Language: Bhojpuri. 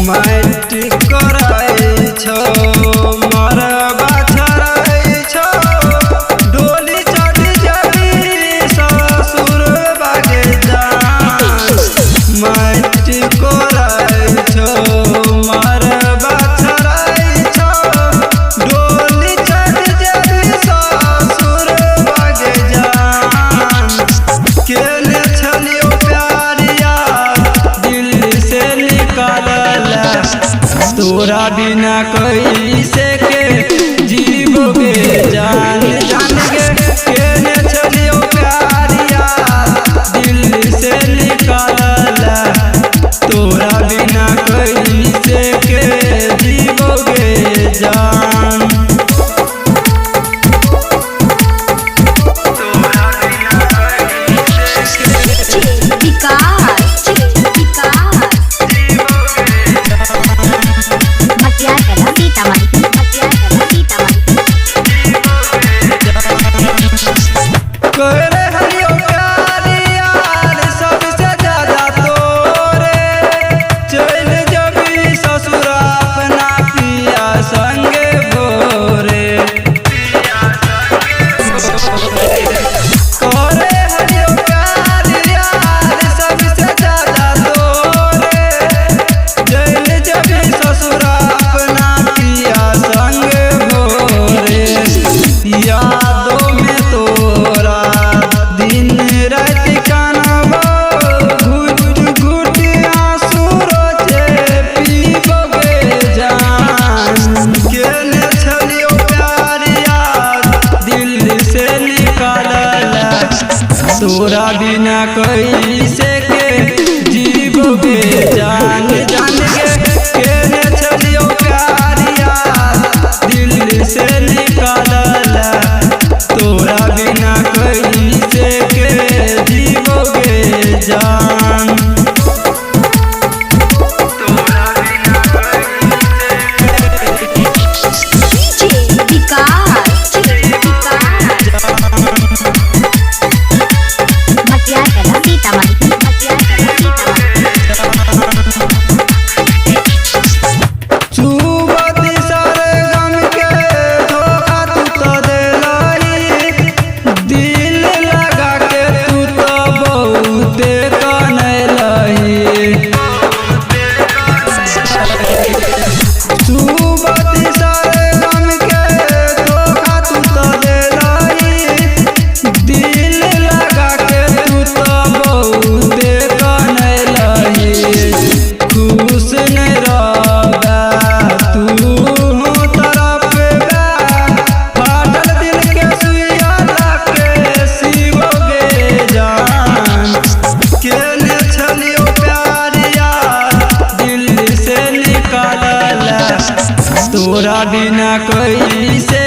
मैट्रिक कराई छो मरबा छराई छो डोली चढ़ी जबी ससुर बागे जान। मैट्रिक कराई छो मरबा छराई छो डोली चढ़ी जबी ससुर बागे जान। केले छलियो प्यारिया दिल से निकालला तोरा बिना कैसे के जीवोगे जान जान के। केने छलियो प्यारिया दिल से निकालला तोरा बिना कैसे के जीवोगे जान। करे हरियो प्यार यार सबसे ज्यादा तोरे चल जबी ससुर अपना पिया संगे भोरे। करे हरियो प्यार यार सबसे ज्यादा तोरे चल जबी ससुर अपना पिया संगे भोरे। यादों में तोरा दिन रात कानबो घुट घुट आंसू रोजे पीबोगे जान। केने छलियो प्यारिया दिल से निकालला तोरा बिना कैसे के जीवोगे जान जान के। केने छलियो प्यारिया दिल से निकालला तोरा बिना कैसे के जीवोगे जान। चुबती सारे गम के धोखा तू तो देलाई दिल लगा के तू तो बहुते कनैलही। चुबती सारे गम के धोखा तू तो देलाई दिल लगा के तू तो बहुते कनैलही। खुश नहीं रहबा तू तरफ बा फाटल दिल के सुइया लाके सीवोगे जान। केने छलियो प्यारिया दिल से निकालला तोरा बिना कैसे